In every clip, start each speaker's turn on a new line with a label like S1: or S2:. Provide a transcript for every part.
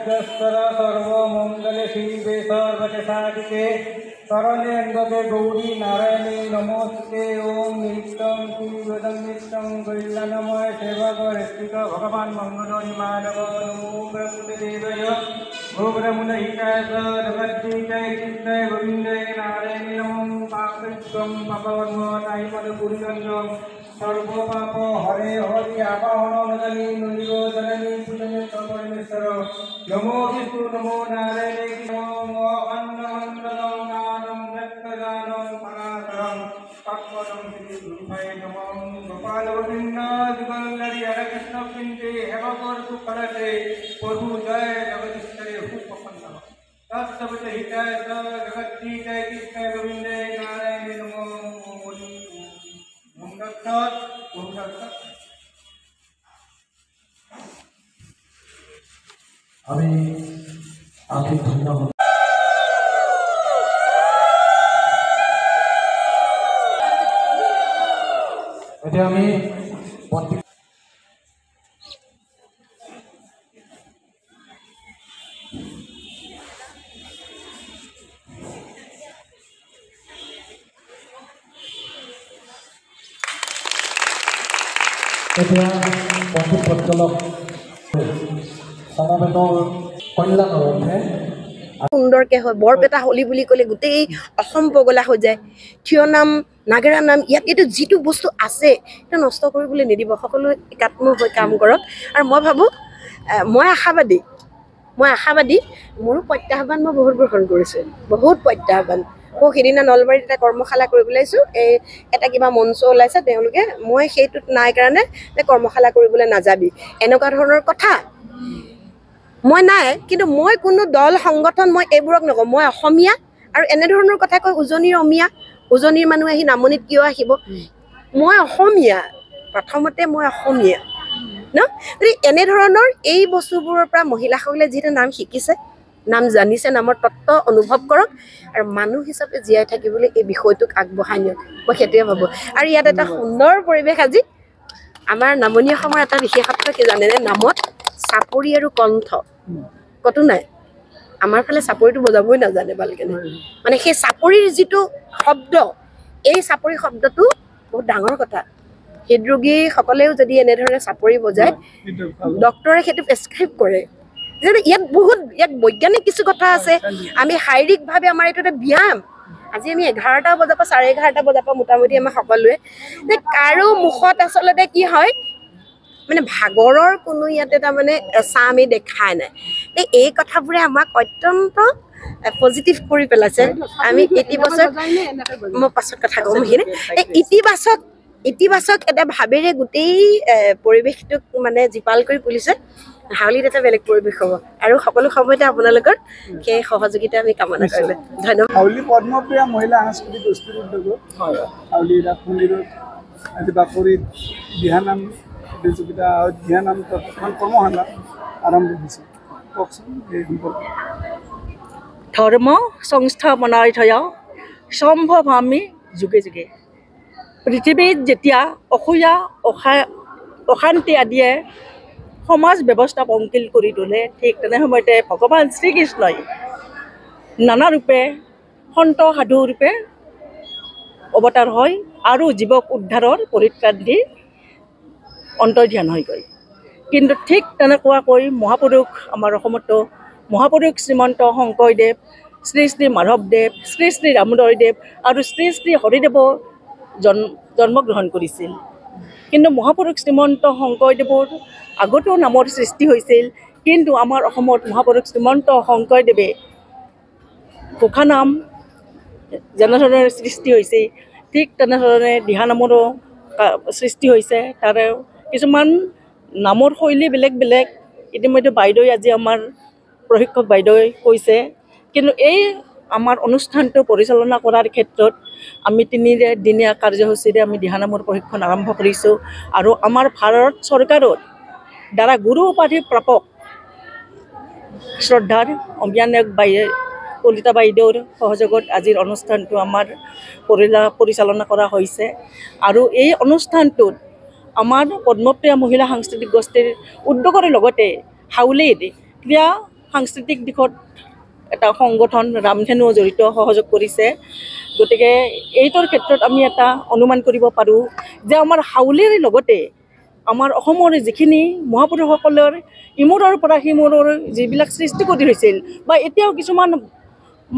S1: सर्वज्ञस्तर सर्वमंगले शिवे सर्वसाधिके शरणे अंगते गौरी नारायणे नमोस्ते ओम नित्यं श्रीवदं नित्यं कल्याणमय सेवक ऋतिक भगवान मंगल मानव नमो ब्रह्मदेवाय गो ब्रह्मणहिताय जगद्दीताय कृष्णाय गोविंदाय नारायणे नमः पापं पापवर्णनाय मदपुरीरञ्जन सर्वपाप हरे हरि आवाहन नदनी नलिगो जननी पूजने परमेश्वर नमो विष्णु नमो नारायणे नमो अन्नमण्डलं नानं व्यक्तदानं पराशरं तत्पदं श्रीगुरुभये नमः गोपाल गोविन्द जुगलहरि हरे कृष्ण पिंडे हेमकर सुकलते प्रभु जय जगदीश्वरे भूपपन्नः तत्सवित हिताय जगद्दीताय कृष्णाय गोविन्दाय नारायणे नमः
S2: আমি আন্তরিক ধন্যবাদ এতিয়া আমি এতিয়া বন্ধু প্ৰজ্বলক সমবেতৰ কল্যাণৰ অৰ্থে
S3: সুন্দৰকৈ হয় বৰপেটা হলি বুলি ক'লে গোটেই অসম পগলা হৈ যায় থিয় নাম নাগেৰা নাম ইয়াত এইটো যিটো বস্তু আছে সেইটো নষ্ট কৰিবলৈ নিদিব সকলোৱে একাত্ম হৈ কাম কৰক আৰু মই ভাবোঁ মই আশাবাদী মোৰো প্ৰত্যাহ্বান মই বহুত গ্ৰহণ কৰিছোঁ বহুত প্ৰত্যাহ্বান মই সেইদিনা নলবাৰীত এটা কৰ্মশালা কৰিবলৈ আহিছোঁ এটা কিবা মঞ্চ ওলাইছে তেওঁলোকে মই সেইটোত নাই কাৰণে কৰ্মশালা কৰিবলৈ নাযাবি এনেকুৱা ধৰণৰ কথা মই নাই কিন্তু মই কোনো দল সংগঠন মই এইবোৰক নকওঁ মই অসমীয়া আৰু এনেধৰণৰ কথা কয় উজনিৰ মানুহ আহি নামনিত কিয় আহিব মই অসমীয়া প্ৰথমতে মই অসমীয়া ন এনেধৰণৰ এই বস্তুবোৰৰ পৰা মহিলাসকলে যিটো নাম শিকিছে নাম জানিছে নামৰ তত্ত্ব অনুভৱ কৰক আৰু মানুহ হিচাপে জীয়াই থাকিবলৈ এই বিষয়টোক আগবঢ়াই নিয়ক মই সেইটোৱে ভাবোঁ আৰু ইয়াত এটা সুন্দৰ পৰিৱেশ আজি আমাৰ নামনি অসমৰ এটা বিশেষত্ব কি জানেনে নামত চাপৰি আৰু কণ্ঠ কতো নাই আমাৰ ফালে চাপৰিটো বজাবই নাজানে ভালকৈ মানে সেই চাপৰিৰ যিটো শব্দ এই চাপৰি শব্দটো বহুত ডাঙৰ কথা হৃদৰোগীসকলেও যদি এনেধৰণে চাপৰি বজায় ডক্টৰে সেইটো প্ৰেছক্ৰাইব কৰে ইয়াত বৈজ্ঞানিক কিছু কথা আছে আমি শাৰীৰিকভাৱে আমাৰ এইটো এটা ব্যায়াম আজি আমি 11টা বজাৰ পৰা 11:30 বজাৰ পৰা মোটামুটি আমাৰ সকলোৱে কাৰো মুখত আচলতে কি হয় মানে ভাগৰৰ কোনো ইয়াতে তাৰমানে এচা আমি দেখাই নাই এই কথাবোৰে আমাক অত্যন্ত পজিটিভ কৰি পেলাইছে আমি ইতিবাচক মই পাছত কথা ক'ম সেইখিনি ইতিবাচক এটা ভাৱেৰে গোটেই পৰিৱেশটোক মানে জীপাল কৰি তুলিছে হাউলিত এটা বেলেগ পৰিৱেশ হ'ব আৰু সকলো সময়তে আপোনালোকৰ সেই সহযোগিতা আমি কামনা কৰিলোঁ ধন্যবাদ
S4: হাউলি পদ্মপ্ৰিয়া মহিলা সাংস্কৃতিক গোষ্ঠীৰ উদ্যোগত হাউলি ৰাস মন্দিৰত আজি বাকৰিত দিহানাম প্ৰতিযোগিতা দিহানাম কৰ্মশালা আৰম্ভ হৈছে কওকচোন এই সম্পৰ্কে
S5: ধৰ্ম সংস্থাপনাৰ্থয়া সম্ভৱামি যুগে যুগে পৃথিৱীত যেতিয়া অশান্তি আদিয়ে সমাজ ব্যৱস্থা পংকিল কৰি তোলে ঠিক তেনে সময়তে ভগৱান শ্ৰীকৃষ্ণই নানা ৰূপে সন্ত সাধু ৰূপে অৱতাৰ হয় আৰু জীৱক উদ্ধাৰৰ পৰিত্ৰাণ দি অন্তৰ্ধান হৈ গ'ল কিন্তু ঠিক তেনেকুৱাকৈ মহাপুৰুষ আমাৰ অসমতো মহাপুৰুষ শ্ৰীমন্ত শংকৰদেৱ শ্ৰী শ্ৰী মাধৱদেৱ শ্ৰী শ্ৰী ৰামদয়দেৱ আৰু শ্ৰী শ্ৰী হৰিদেৱৰ জন্মগ্ৰহণ কৰিছিল কিন্তু মহাপুৰুষ শ্ৰীমন্ত শংকৰদেৱৰ আগতো নামৰ সৃষ্টি হৈছিল কিন্তু আমাৰ অসমত মহাপুৰুষ শ্ৰীমন্ত শংকৰদেৱে ঘোষানাম যেনেধৰণে সৃষ্টি হৈছে ঠিক তেনেধৰণে দিহানামৰো সৃষ্টি হৈছে তাৰে কিছুমান নামৰ শৈলী বেলেগ বেলেগ ইতিমধ্যে বাইদেৱে আজি আমাৰ প্ৰশিক্ষক বাইদেৱে কৈছে কিন্তু এই আমাৰ অনুষ্ঠানটো পৰিচালনা কৰাৰ ক্ষেত্ৰত আমি 3 দিনীয়া কাৰ্যসূচীৰে আমি দিহানামৰ প্ৰশিক্ষণ আৰম্ভ কৰিছোঁ আৰু আমাৰ ভাৰত চৰকাৰৰ দ্বাৰা গুৰু উপাধি প্ৰাপক শ্ৰদ্ধাৰ অম্বিয়া নায়ক কলিতা বাইদেউৰ সহযোগত আজিৰ অনুষ্ঠানটো আমাৰ পৰিচালনা কৰা হৈছে আৰু এই অনুষ্ঠানটোত আমাৰ পদ্মপ্ৰিয়া মহিলা সাংস্কৃতিক গোষ্ঠীৰ উদ্যোগৰ লগতে হাউলিত ক্ৰীড়া সাংস্কৃতিক দিশত এটা সংগঠন ৰামধেনুও জড়িত সহযোগ কৰিছে। গতিকে এইটোৰ ক্ষেত্ৰত আমি এটা অনুমান কৰিব পাৰোঁ যে আমাৰ হাউলিৰ লগতে আমাৰ অসমৰ যিখিনি মহাপুৰুষসকলৰ ইমূৰৰ পৰা সিমূৰৰ যিবিলাক সৃষ্টি কৰি হৈছিল বা এতিয়াও কিছুমান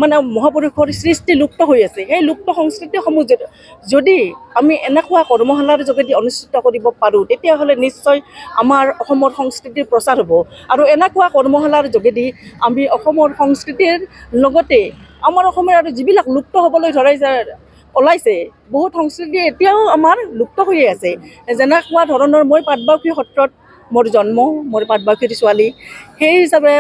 S5: মানে মহাপুৰুষৰ সৃষ্টি লুপ্ত হৈ আছে, সেই লুপ্ত সংস্কৃতিসমূহ যদি আমি এনেকুৱা কৰ্মশালাৰ যোগেদি অনুষ্ঠিত কৰিব পাৰোঁ তেতিয়াহ'লে নিশ্চয় আমাৰ অসমৰ সংস্কৃতিৰ প্ৰচাৰ হ'ব। আৰু এনেকুৱা কৰ্মশালাৰ যোগেদি আমি অসমৰ সংস্কৃতিৰ লগতে আমাৰ অসমৰ আৰু যিবিলাক লুপ্ত হ'বলৈ ওলাইছে বহুত সংস্কৃতি এতিয়াও আমাৰ লুপ্ত হৈয়ে আছে। যেনেকুৱা ধৰণৰ মই পাটবাউসী সত্ৰত মোৰ জন্ম, মোৰ পাটবাউসীৰ ছোৱালী, সেই হিচাপে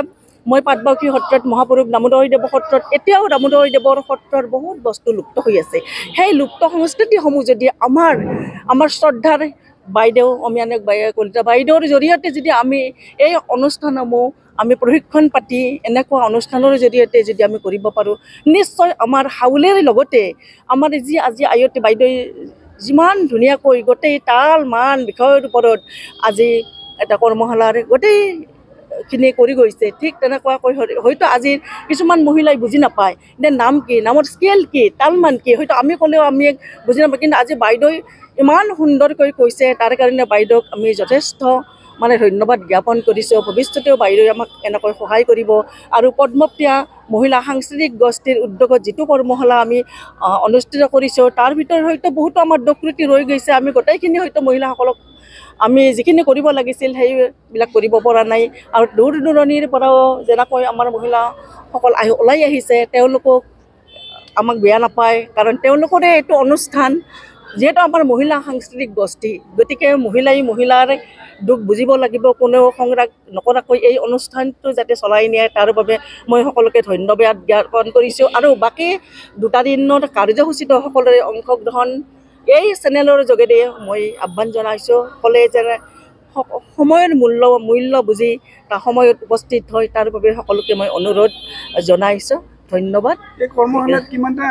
S5: মই পাটবাউসী সত্ৰত মহাপুৰুষ দামোদৰদেৱ সত্ৰত এতিয়াও দামোদৰদেৱৰ সত্ৰৰ বহুত বস্তু লুপ্ত হৈ আছে। সেই লুপ্ত সংস্কৃতিসমূহ যদি আমাৰ শ্ৰদ্ধাৰ বাইদেউ অমিয়ানক কলিতা বাইদেউৰ জৰিয়তে যদি আমি এই অনুষ্ঠানসমূহ আমি প্ৰশিক্ষণ পাতি এনেকুৱা অনুষ্ঠানৰ জৰিয়তে যদি আমি কৰিব পাৰোঁ, নিশ্চয় আমাৰ হাউলিৰ লগতে আমাৰ যি আজি আয়তী বাইদেৱে যিমান ধুনীয়াকৈ গোটেই তাল মান বিষয়ৰ ওপৰত আজি এটা কৰ্মশালাৰ গোটেইখিনি কৰি গৈছে, ঠিক তেনেকুৱাকৈ হয়তো আজিৰ কিছুমান মহিলাই বুজি নাপায় যে নাম কি, নামৰ স্কেল কি, তালমান কি, হয়তো আমি ক'লেও আমি বুজি নাপাওঁ। কিন্তু আজি বাইদেৱে ইমান সুন্দৰকৈ কৈছে, তাৰ কাৰণে বাইদেউক আমি যথেষ্ট মানে ধন্যবাদ জ্ঞাপন কৰিছোঁ। ভৱিষ্যতেও বাইদেৱে আমাক এনেকৈ সহায় কৰিব। আৰু পদ্মপ্ৰিয়া মহিলা সাংস্কৃতিক গোষ্ঠীৰ উদ্যোগত যিটো কৰ্মশালা আমি অনুষ্ঠিত কৰিছোঁ তাৰ ভিতৰত হয়তো বহুতো আমাৰ দোষ ত্ৰুটি ৰৈ গৈছে। আমি গোটেইখিনি হয়তো মহিলাসকলক আমি যিখিনি কৰিব লাগিছিল সেইবিলাক কৰিব পৰা নাই। আৰু দূৰ দূৰণিৰ পৰাও যেনেকৈ আমাৰ মহিলাসকল ওলাই আহিছে, তেওঁলোকক আমাক বেয়া নাপায়, কাৰণ তেওঁলোকৰে এইটো অনুষ্ঠান, যিহেতু আমাৰ মহিলা সাংস্কৃতিক গোষ্ঠী, গতিকে মহিলাৰ দুখ বুজিব লাগিব। কোনেও সংগ্ৰাম নকৰাকৈ এই অনুষ্ঠানটো যাতে চলাই নিয়ে তাৰ বাবে মই সকলোকে ধন্যবাদ জ্ঞাপন কৰিছোঁ। আৰু বাকী 2টা দিনৰ কাৰ্যসূচীত সকলোৰে অংশগ্ৰহণ এই চেনেলৰ যোগেদি মই আহ্বান জনাইছোঁ। সকলোৱে যেনে সময়ৰ মূল্য বুজি তাৰ সময়ত উপস্থিত হয় তাৰ বাবে সকলোকে মই অনুৰোধ জনাইছোঁ। ধন্যবাদ।
S4: এই কৰ্মশালাত কিমানটা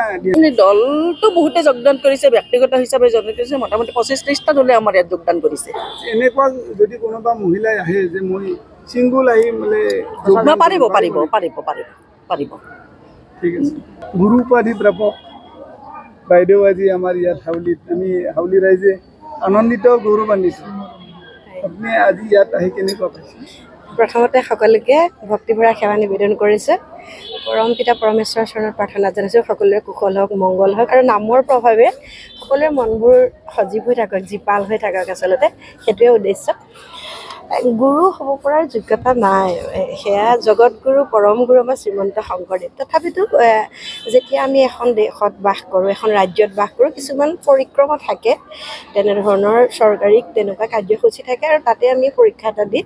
S5: দলটো বহুতে যোগদান কৰিছে, ব্যক্তিগত হিচাপে যোগদান কৰিছে, মোটামুটি 25-30টা দলে আমাৰ ইয়াত যোগদান কৰিছে।
S4: এনেকুৱা যদি কোনোবা মহিলাই আহে যে মই ছিংগুল আহি মানে
S5: পাৰিব।
S4: ঠিক আছে। গুৰু উপাধি প্ৰাপক বাইদেউ আজি আমাৰ ইয়াত হাউলিত, আমি হাউলি ৰাইজে আনন্দিত গৌৰৱান্বিত। আপুনি আজি ইয়াত আহি কেনেকুৱা পাইছে?
S3: প্ৰথমতে সকলোকে ভক্তিভৰা সেৱা নিবেদন কৰিছে। পৰম পিতা পৰমেশ্বৰৰ চৰণত প্ৰাৰ্থনা জনাইছোঁ সকলোৰে কুশল হওক, মংগল হওক, আৰু নামৰ প্ৰভাৱে সকলোৰে মনবোৰ সজীৱ হৈ থাকক, জীপাল হৈ থাকক। আচলতে সেইটোৱে উদ্দেশ্য। গুৰু হ'ব পৰাৰ যোগ্যতা নাই, সেয়া জগতগুৰু পৰম গুৰু আমাৰ শ্ৰীমন্ত শংকৰদেৱ। তথাপিতো যেতিয়া আমি এখন দেশত বাস কৰোঁ, এখন ৰাজ্যত বাস কৰোঁ, কিছুমান পৰিক্ৰমা থাকে, তেনেধৰণৰ চৰকাৰী তেনেকুৱা কাৰ্যসূচী থাকে, আৰু তাতে আমি পৰীক্ষা এটা দি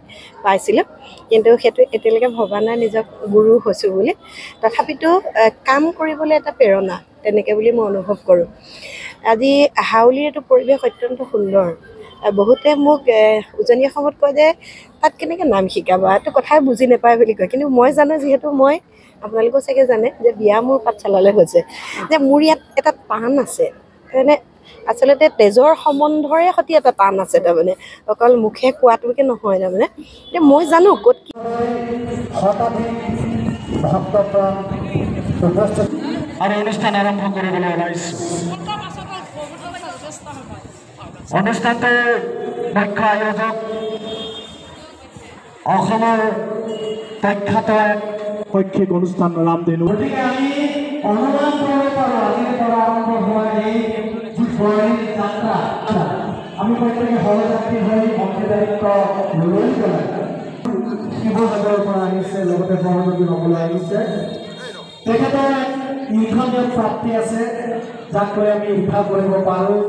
S3: পাইছিলোঁ। কিন্তু সেইটো এতিয়ালৈকে ভবা নাই নিজক গুৰু হৈছোঁ বুলি। তথাপিতো কাম কৰিবলৈ এটা প্ৰেৰণা তেনেকৈ বুলি মই অনুভৱ কৰোঁ। আজি হাউলিৰ এইটো পৰিৱেশ অত্যন্ত সুন্দৰ। বহুতে মোক উজনি অসমত কয় যে তাত কেনেকৈ নাম শিকাবা, এইটো কথাই বুজি নাপায় বুলি কয়। কিন্তু মই জানো, যিহেতু মই আপোনালোকেও চাগে জানে যে বিয়া মোৰ পাঠশালালৈ হৈছে, যে মোৰ ইয়াত এটা টান আছে, মানে আচলতে তেজৰ সম্বন্ধৰে সৈতে এটা টান আছে। তাৰমানে অকল মুখে কোৱাটোকে নহয়, তাৰমানে এতিয়া মই জানো ক'ত কি।
S2: আৰু অনুষ্ঠান আৰম্ভ কৰিবলৈ ওলাইছোঁ। অনুষ্ঠানটোৰ মুখ্য আয়োজক অসমৰ প্ৰখ্যাত শৈক্ষিক অনুষ্ঠান ৰামধেনু। গতিকে আমি অনুমান কৰিব পাৰোঁ আজিৰ পৰা আৰম্ভ হোৱা এই যাত্ৰা আমি প্ৰত্যেকে সহযাত্ৰী হৈ অংশীদাৰিত্ব লৈ পেলাই শিৱসাগৰৰ পৰা আহিছে, লগতে সহযোগী হ'বলৈ আহিছে। তেখেতৰ ইন্ধনীয় প্ৰাপ্তি আছে, যাক লৈ আমি ইচ্ছা কৰিব পাৰোঁ।